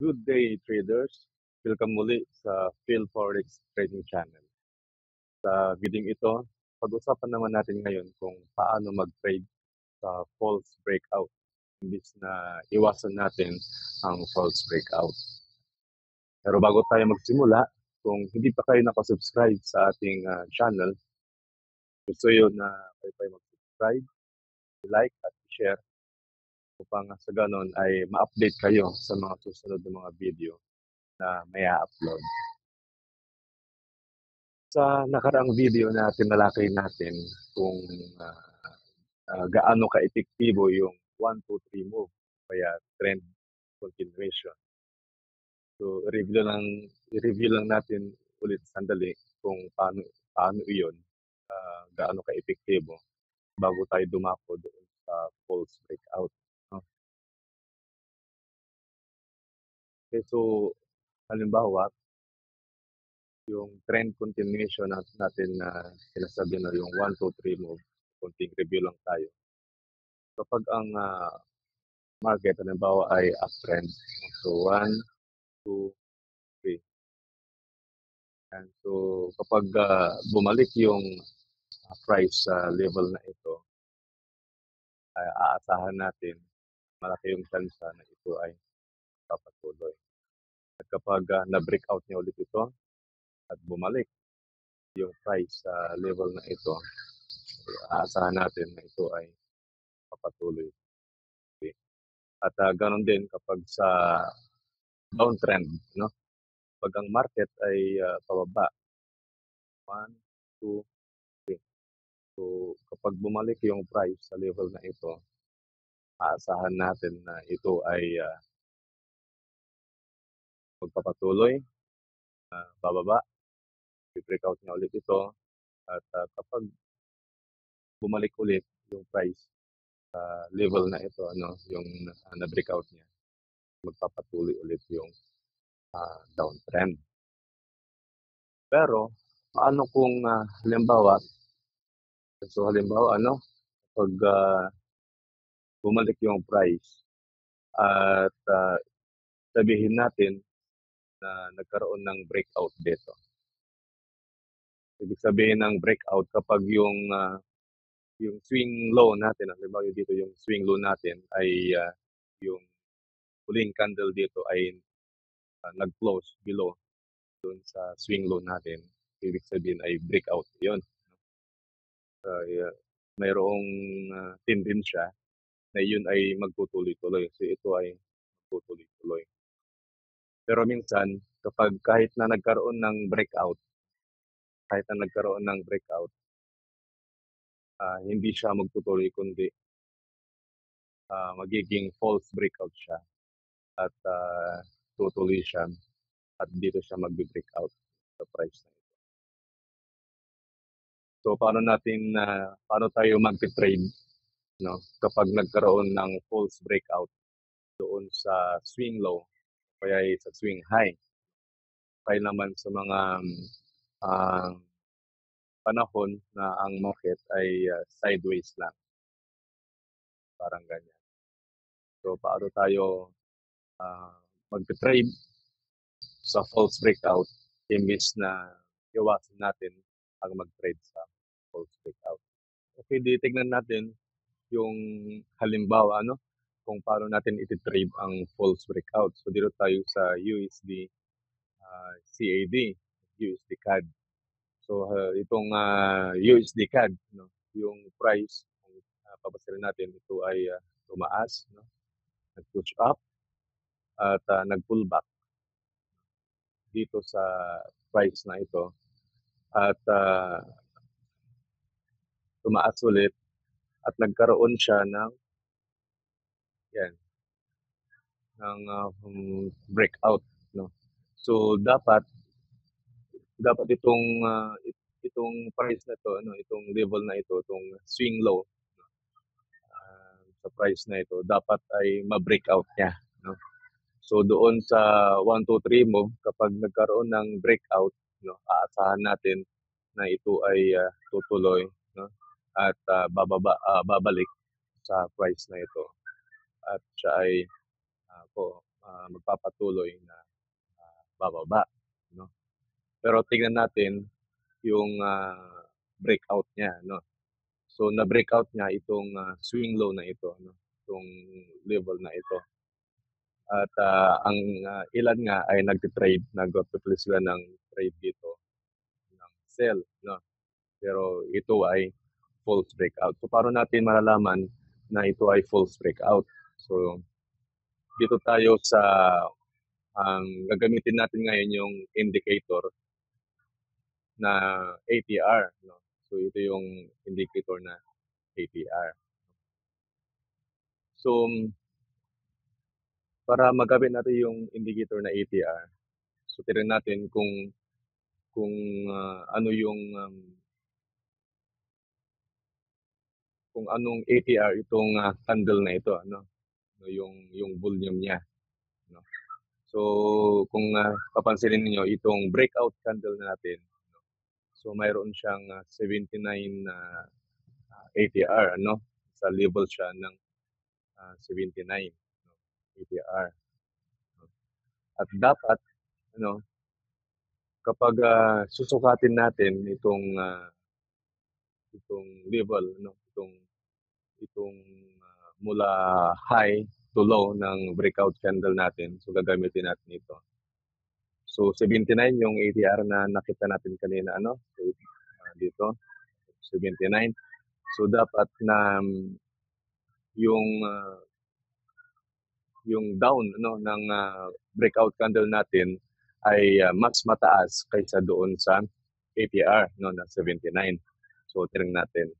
Good day, traders. Welcome muli sa Phil Forex Trading Channel. Sa video ito, pag-usapan naman natin ngayon kung paano mag-trade sa false breakout imbis na iwasan natin ang false breakout. Pero bago tayo magsimula, kung hindi pa kayo nakasubscribe sa ating channel, gusto yun na kayo mag-subscribe, like at share upang sa ganon ay ma-update kayo sa mga susunod na mga video na may upload. Sa nakaraang video na tinalakay natin kung gaano ka-epektibo yung 1, 2, 3 move, kaya trend continuation. So, i-review lang natin ulit sandali kung paano iyon, gaano ka-epektibo bago tayo dumako doon sa false breakout. No? Okay, so, halimbawa, yung trend continuation natin na sinasabi na yung 1, 2, 3 move, konting review lang tayo. Kapag ang market, halimbawa ay uptrend. So, 1, 2, 3. And so, kapag bumalik yung price sa level na ito, ay aasahan natin malaki yung chance na ito ay papatuloy. At kapag na-breakout niya ulit ito at bumalik yung price sa level na ito, aasahan natin na ito ay papatuloy. Okay. At ganoon din kapag sa downtrend, no? Pag ang market ay pababa, 1, 2, 3. So, kapag bumalik yung price sa level na ito, aasahan natin na ito ay magpapatuloy, bababa, i-breakout niya ulit ito, at kapag bumalik ulit yung price sa level na ito, yung na-breakout niya, magpapatuloy ulit yung downtrend. Pero, paano kung halimbawa, pag bumalik yung price at sabihin natin na nagkaroon ng breakout dito. Ibig sabihin ng breakout kapag yung swing low natin, halimbawa dito yung swing low natin ay yung huling candle dito ay nag-close below dun sa swing low natin. Ibig sabihin ay breakout yun. Mayroong tendensya na yun ay magtutuloy-tuloy. So ito ay magtutuloy-tuloy. Pero minsan, kahit na nagkaroon ng breakout, hindi siya magtutuloy kundi magiging false breakout siya at tutuloy siya at dito siya magbe-breakout sa price na ito. So paano tayo mag-trade, no? Kapag nagkaroon ng false breakout doon sa swing low kaya sa swing high. Kaya naman sa mga panahon na ang market ay sideways lang. Parang ganyan. So, paano tayo mag-trade sa false breakout imbis na iwasan natin ang mag-trade sa false breakout. Okay, titignan natin yung halimbawa, kung paano natin iti-trade ang false breakout. So, dito tayo sa USD CAD, USD CAD. So, itong USD CAD, yung price, kung papasarin natin, ito ay tumaas, nag-push up, at nag-pull back dito sa price na ito. At tumaas ulit at nagkaroon siya ng breakout. No? So, dapat itong price na ito, itong level na ito, itong swing low, sa price na ito, dapat ay ma-breakout niya. No? So doon sa 1, 2, 3 move, kapag nagkaroon ng breakout, aasahan natin na ito ay tutuloy, at babalik sa price na ito. At siya ay magpapatuloy na bababa, no? Pero tingnan natin yung breakout niya, no? So na-breakout niya itong swing low na ito, no? Itong level na ito. At ang ilan nga ay nagtitrade, nag-apply sila ng trade dito ng sell, no? Pero ito ay false breakout. So paano natin malalaman na ito ay false breakout? So dito tayo sa ang gagamitin natin ngayon yung indicator na ATR, no? So ito yung indicator na ATR. So para magamit natin yung indicator na ATR, so tingnan natin kung ano yung kung anong ATR itong candle na ito, ano, no, yung volume niya, no. So kung papansinin niyo itong breakout candle natin, no, so mayroon siyang 79 ATR, ano, sa level siya ng 79, no, ATR. No. At dapat, ano, kapag susukatin natin itong level, no, itong mula high to low ng breakout candle natin. So gagamitin natin ito. So 79 yung ATR na nakita natin kanina, ano? So, dito 79. So dapat na yung yung down, no, ng breakout candle natin ay mas mataas kaysa doon sa ATR, no, na 79. So tingnan natin.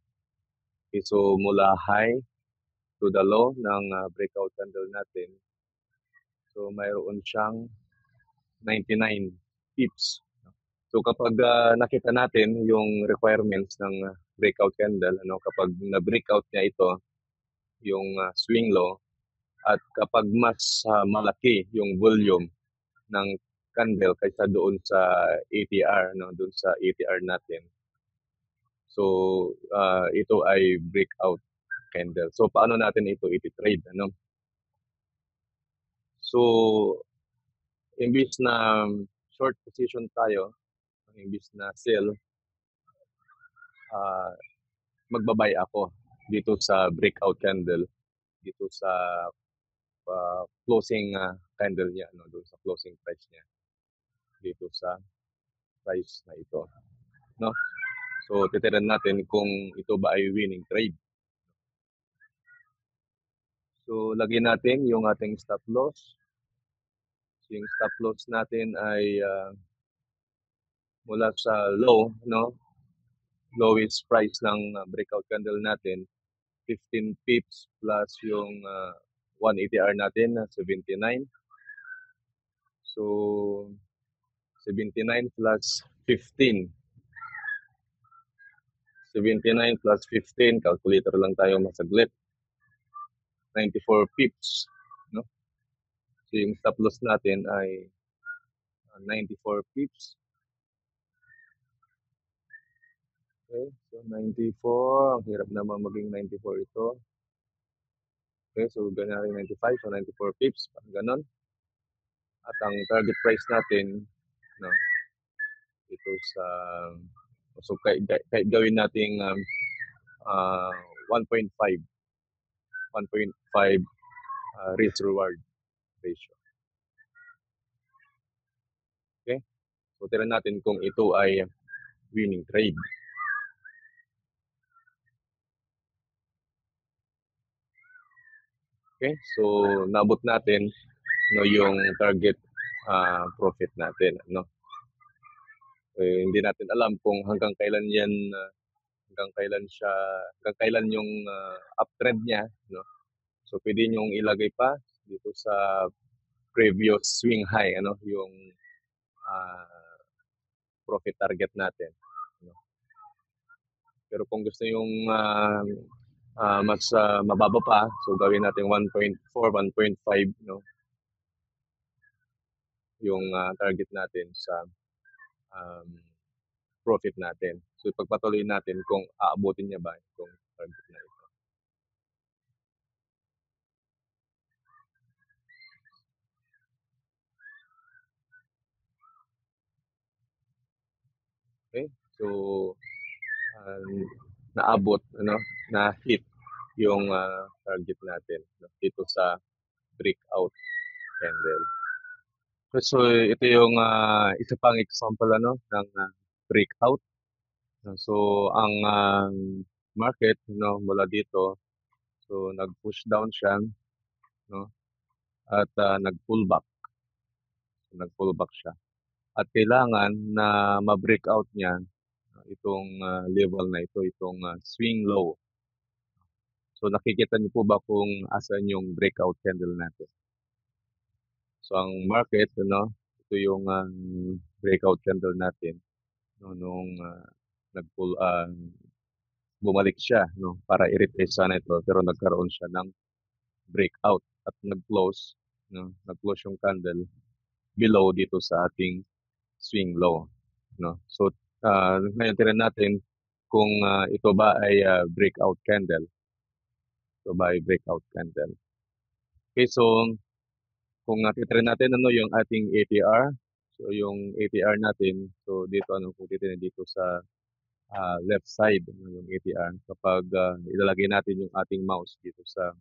Okay, so mula high to the low ng breakout candle natin. So mayroon siyang 99 pips. So kapag nakita natin yung requirements ng breakout candle, ano, kapag na-breakout niya ito, yung swing low, at kapag mas malaki yung volume ng candle kaysa doon sa ATR, no, doon sa ATR natin. So ito ay breakout candle. So paano natin ito i-trade, ano? So imbis na short position tayo, imbis na sell, magbabay ako dito sa breakout candle, dito sa closing candle niya, no, doon sa closing price niya, dito sa price na ito, no? So titiran natin kung ito ba ay winning trade. So lagyan natin yung ating stop loss. So, yung stop loss natin ay mula sa low, no? Lowest price ng breakout candle natin, 15 pips plus yung 1 ATR natin na 79. So 79 plus 15. 79 plus 15, calculator lang tayo masaglit. 94 pips, no? So yung stop loss natin ay 94 pips. Okay, so 94, ang hirap naman maging 94 ito. Okay, so ganyan rin 95, so 94 pips, parang ganon. At ang target price natin, no, ito sa, so kahit gawin nating 1.5 risk reward ratio. Okay, so tingnan natin kung ito ay winning trade. Okay, so nabot natin, no, yung target profit natin, no. Hindi natin alam kung hanggang kailan yan, hanggang kailan yung uptrend niya, no. So pwede niyong ilagay pa dito sa previous swing high, ano, yung profit target natin, no? Pero kung gusto yung mas mababa pa, so gawin natin 1.4, 1.5, no, yung target natin sa profit natin. So ipagpatuloy natin kung aabutin niya ba itong target na ito. So, um, naabot, ano, na-hit yung target natin, no, dito sa breakout candle. So, ito yung isa pang example ano ng breakout. So, ang market no mula dito, so nag-push down siya no at nag-pullback. So, nag-pullback siya. At kailangan na ma-breakout niya itong level na ito, itong swing low. So, nakikita niyo po ba kung asan yung breakout candle natin? So, ang market, ano, ito yung breakout candle natin no, nung nag-pull, bumalik siya no, para i-retrace sana ito pero nagkaroon siya ng breakout at nag-close, no, nag-close yung candle below dito sa ating swing low. No? So, ngayon tira natin kung ito ba ay breakout candle. Ito ba ay breakout candle. Okay, so kung titry natin ano yung ating ATR, so yung ATR natin, so dito ano kung titingnan dito sa left side ano, yung ATR kapag ilalagay natin yung ating mouse dito sa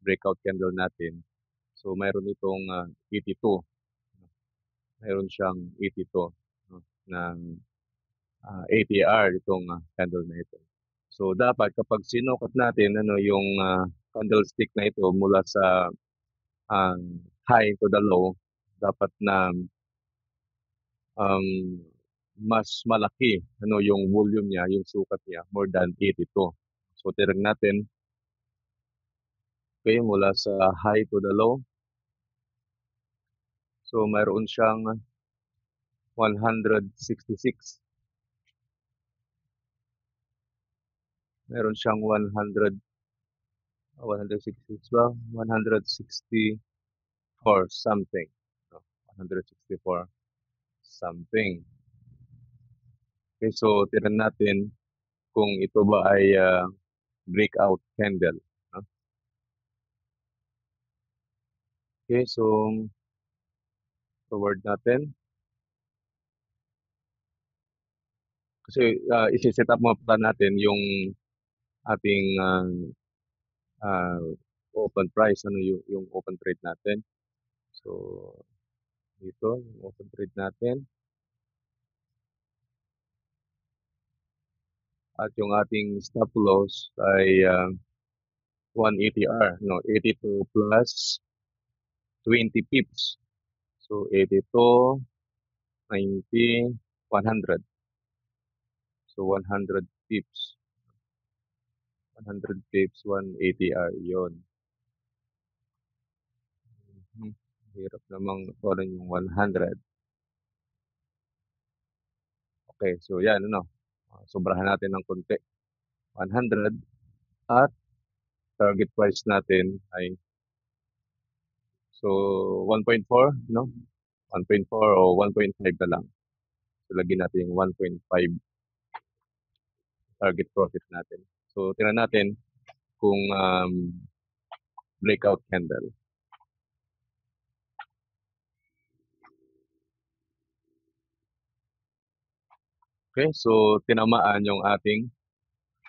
breakout candle natin. So mayroon itong 82. Mayroon siyang 82 no, ng ATR itong candle na ito. So dapat kapag sinukat natin ano yung candlestick na ito mula sa high to the low, dapat na um, mas malaki ano yung volume niya, yung sukat niya more than 82. So tirang natin okay mula sa high to the low. So mayroon siyang 166. Meron siyang 166 ba? 164 something. No, 164 something. Okay, so tignan natin kung ito ba ay breakout candle. No? Okay, so forward natin. Kasi isi-set up mo pa natin yung ating uh, open price, ano yung open trade natin. So, dito, yung open trade natin. At yung ating stop loss ay 1 ATR, no, 82 plus 20 pips. So, 82, 90, 100. So, 100 pips. 100 pips, 1 ATR, yon. Hirap namang kunin yung 100. Okay, so yan, ano, sobrahan natin ng konti. 100 at target price natin ay so 1.4, no? 1.4 o 1.5 na lang. So, lagyan natin yung 1.5 target profit natin. So, tingnan natin kung breakout candle. Okay, so tinamaan yung ating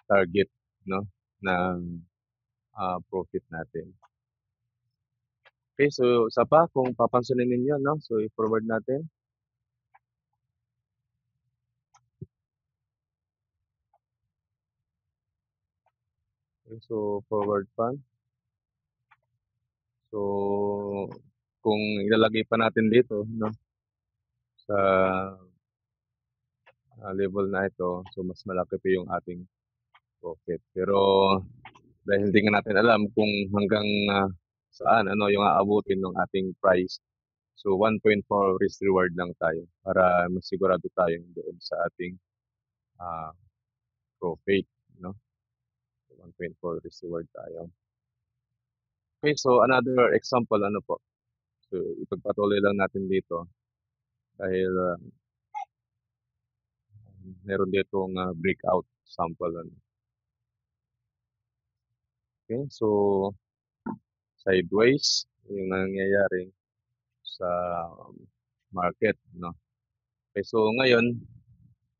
target no ng profit natin. Okay, so isa pa kung papansinin ninyo no, so i-forward natin. Okay, so forward pa. So kung ilalagay pa natin dito no sa level na ito, so mas malaki pa yung ating profit. Pero dahil hindi nga natin alam kung hanggang saan ano yung aabutin ng ating price. So 1.4 risk reward lang tayo para masigurado tayo doon sa ating uh, profit, no? So 1.4 risk reward tayo. Okay, so another example ano po. So ipagpatuloy lang natin dito dahil meron ditong breakout sample ano. Okay, so sideways yung nangyayari sa market, no? Okay, so ngayon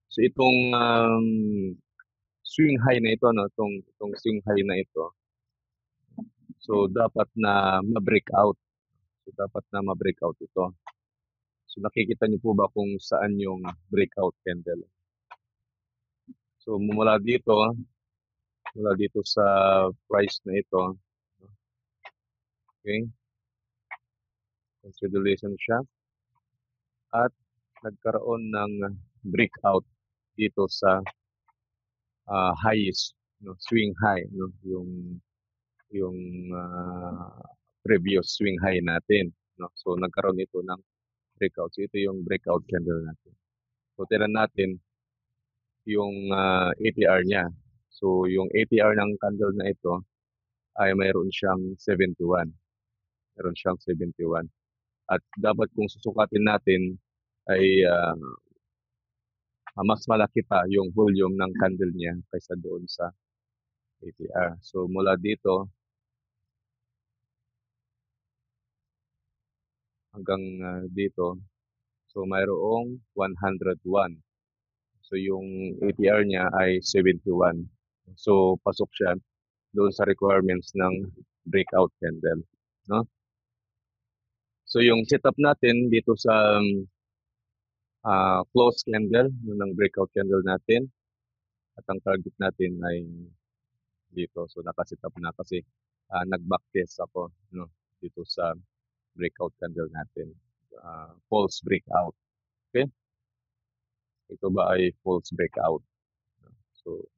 So itong swing high na ito, no, itong swing high na ito, so dapat na ma-break out. So dapat na ma-break out ito. So nakikita niyo po ba kung saan yung breakout candle? So mula dito sa price na ito, okay, consolidation siya at nagkaroon ng breakout dito sa highest, no, swing high, no, yung previous swing high natin, no. So nagkaroon ito ng breakout. So ito yung breakout candle natin. So tingnan natin yung ATR niya. So yung ATR ng candle na ito ay mayroon siyang 71. Meron siyang 71. At dapat kung susukatin natin ay mas malaki pa yung volume ng candle niya kaysa doon sa ATR. So mula dito hanggang dito, so mayroong 101. So yung ATR niya ay 71. So pasok siya doon sa requirements ng breakout candle, no? So yung setup natin dito sa close candle ng breakout candle natin at ang target natin ay dito. So nakaset up na kasi nag-back test ako, no, dito sa breakout candle natin. False breakout. Okay? Ito ba ay false breakout? So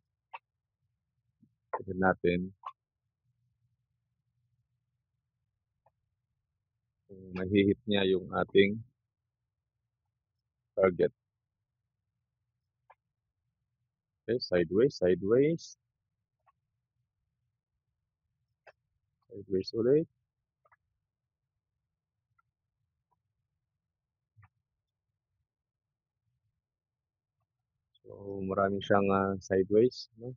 tignan natin kung mahihit niya yung ating target. Okay, sideways, sideways. Sideways ulit. So marami siyang sideways, no?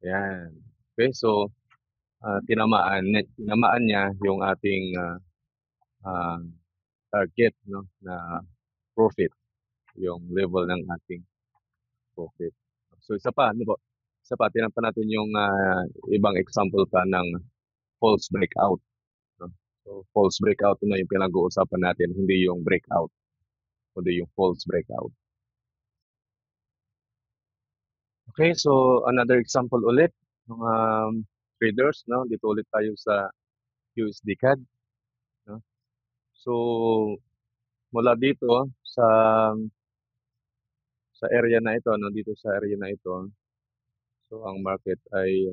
Yan. Okay, so tinamaan niya yung ating ah, target, no, na profit, yung level ng ating profit. So isa pa, ano po? Isa pa, tingnan pa natin yung ibang example pa ng false breakout, no? So false breakout na yung pinag-uusapan natin, hindi yung breakout, kundi yung false breakout. Okay, so another example ulit ng traders, no? Dito ulit tayo sa USD CAD, no? So mula dito sa area na ito, no, dito sa area na ito, so ang market ay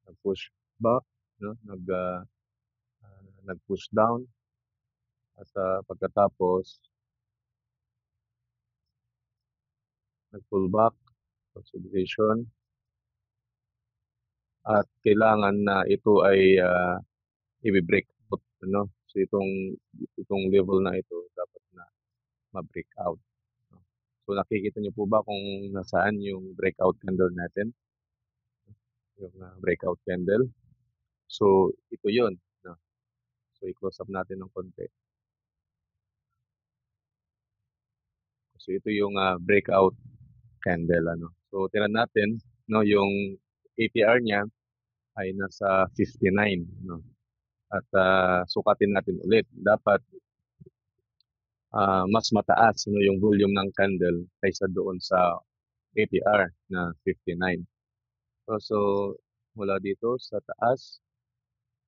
nag-push back, no, nag-push down at pagkatapos nag-pull back, consolidation at kailangan na ito ay i-break out, no. So itong level na ito dapat na ma-break out, no? So nakikita niyo po ba kung nasaan yung breakout candle natin? Yung breakout candle. So ito 'yun, no. So i-close up natin ng konti. So ito yung breakout candle, ano. So tingnan natin, no, yung ATR niya ay nasa 59, no. At sukatin natin ulit. Dapat mas mataas, no, yung volume ng candle kaysa doon sa ATR na 59. So mula dito sa taas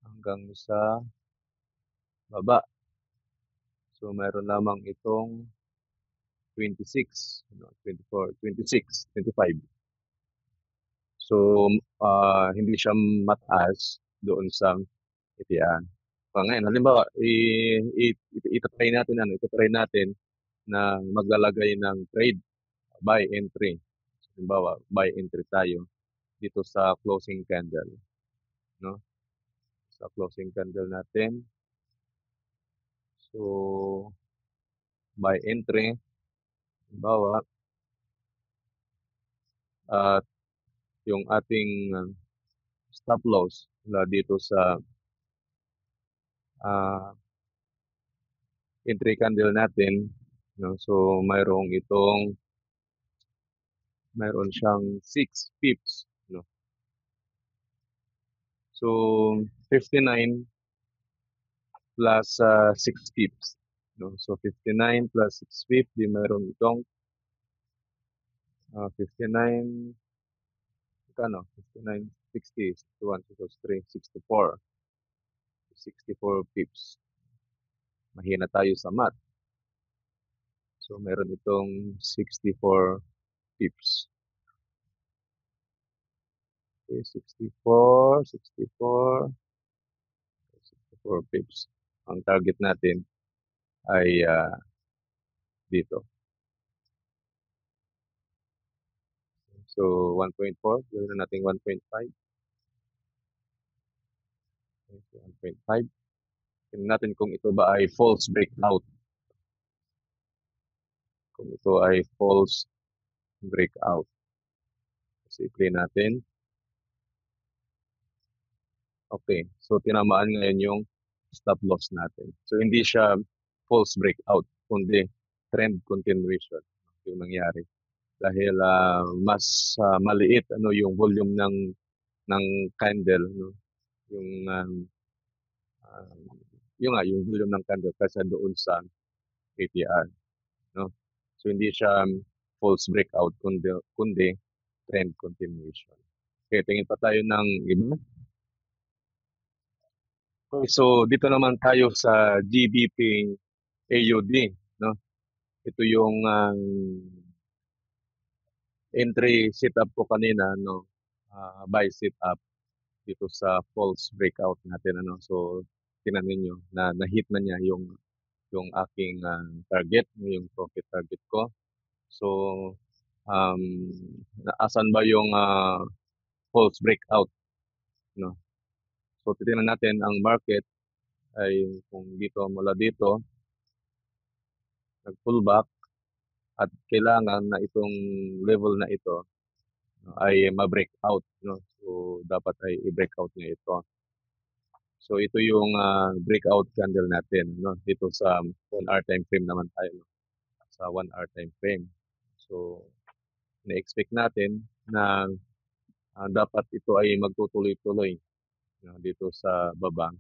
hanggang sa baba. So meron lamang itong 26, no, 24, 26, 25. So hindi siya mataas doon sa ATR. Ngayon halimbawa itatry natin itatry natin na maglalagay ng trade, buy entry. Halimbawa, buy entry tayo dito sa closing candle, no? Sa closing candle natin. So buy entry, halimbawa, at yung ating stop loss mula dito sa entry candle natin, no? So mayroon siyang 6 pips, no? So 59 plus 6 pips, no? So 59 plus 6 pips, di mayroon itong 59, kano? 59, 60, 61, 63, 64. 64 pips. Mahina tayo sa math. So meron itong 64 pips. Okay, 64, 64, 64 pips. Ang target natin ay dito. So 1.4, gawin na natin 1.5. So 1.5. Tingnan natin kung ito ba ay false breakout. Kung ito ay false breakout. So i-play natin. Okay, so tinamaan ngayon yung stop loss natin. So hindi siya false breakout, kundi trend continuation yung nangyari. Dahil maliit yung volume ng candle, no? Yung um, yung volume ng candle kaysa doon sa ATR, no? So hindi siya false breakout kundi trend continuation. Okay, tingin pa tayo ng iba. Okay, so dito naman tayo sa GBP AUD, no? Ito yung entry setup ko kanina, no? Buy setup dito sa false breakout natin, ano? So tingnan niyo na na-hit na niya yung aking target, yung profit target ko. So um asan ba yung false breakout, no? So titingnan natin ang market ay kung dito mula dito nag-pullback at kailangan na itong level na ito, no, ay ma-breakout, no? So dapat ay i-breakout niya ito. So ito yung breakout candle natin, no? Dito sa 1 hour time frame naman tayo, no? Sa 1 hour time frame. So na-expect natin na dapat ito ay magtutuloy-tuloy, no? Dito sa baba.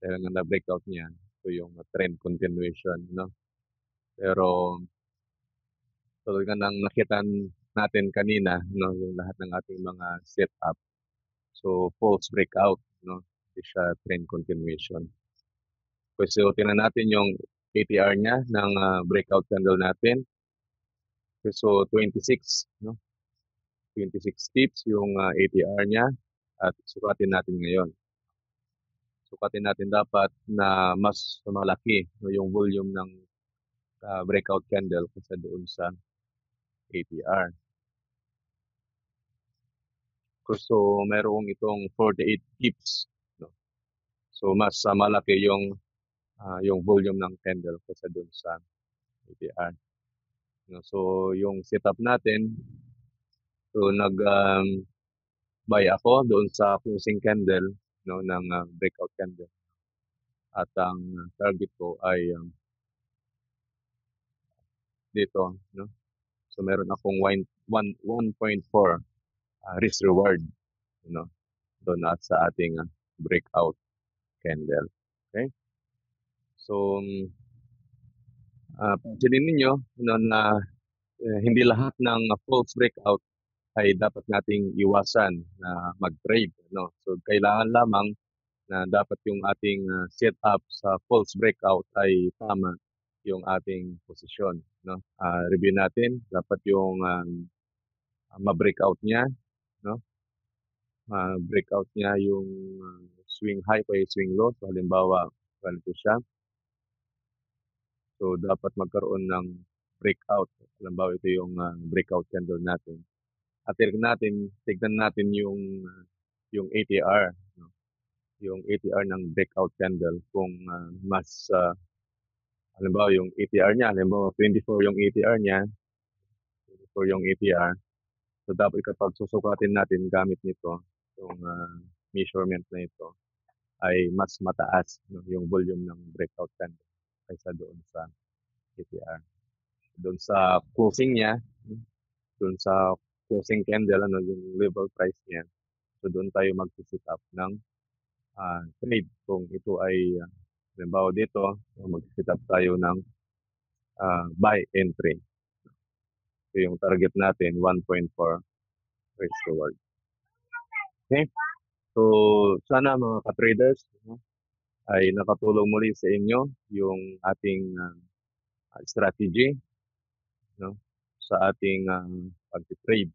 Kaya nga na-breakout niya. Ito yung trend continuation, no? Pero tulad nga ng nakita natin kanina, no? Yung lahat ng ating mga setup. So false breakout, no? Hindi siya trend continuation. Kasi so, tingnan natin yung ATR niya ng breakout candle natin. So 26, no? 26 pips yung ATR niya at sukatin natin ngayon. Sukatin natin dapat na mas malaki, no, yung volume ng breakout candle kaysa doon sa ATR. So mayroong itong 48 pips, no? So mas malaki yung volume ng candle kaysa doon sa ATR. No? So yung setup natin, so buy ako doon sa closing candle, no, ng breakout candle. At ang target ko ay dito, no. So meron akong 1.4 risk reward, no, doon at sa ating breakout candle. Okay? So pansinin ninyo, no, na hindi lahat ng false breakout ay dapat nating iwasan na mag-trade, no. So kailangan lamang na dapat yung ating setup sa false breakout ay tama yung ating posisyon, no? Review natin, dapat yung ma-breakout niya, no? Ma-breakout niya yung swing high o swing low. So halimbawa, ganito siya. So dapat magkaroon ng breakout. Halimbawa, ito yung breakout candle natin. At tignan natin yung ATR, no? Yung ATR ng breakout candle kung mas halimbawa yung ATR niya, halimbawa 24 yung ATR niya, 24 yung ATR. So dapat kapag susukatin natin gamit nito, yung measurement na ito, ay mas mataas, no, yung volume ng breakout candle. kaysa doon sa ATR. Doon sa closing niya, doon sa closing candle, ano, yung level price niya. So doon tayo mag-set up ng trade kung ito ay halimbawa dito, mag-set up tayo ng buy entry. So yung target natin 1.4 raise reward. Okay? So sana mga ka-traders, no, ay nakatulong muli sa inyo yung ating strategy, no, sa ating pag-trade.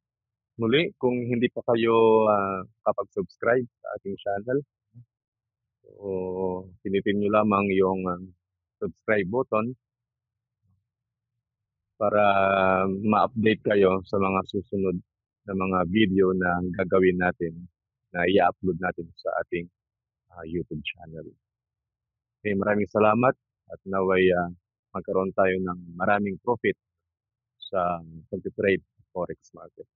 Muli, kung hindi pa kayo kapag-subscribe sa ating channel, o pinitin nyo lamang yung subscribe button para ma-update kayo sa mga susunod na mga video na gagawin natin, na i-upload natin sa ating YouTube channel. Okay, maraming salamat at naway magkaroon tayo ng maraming profit sa pag-trade forex market.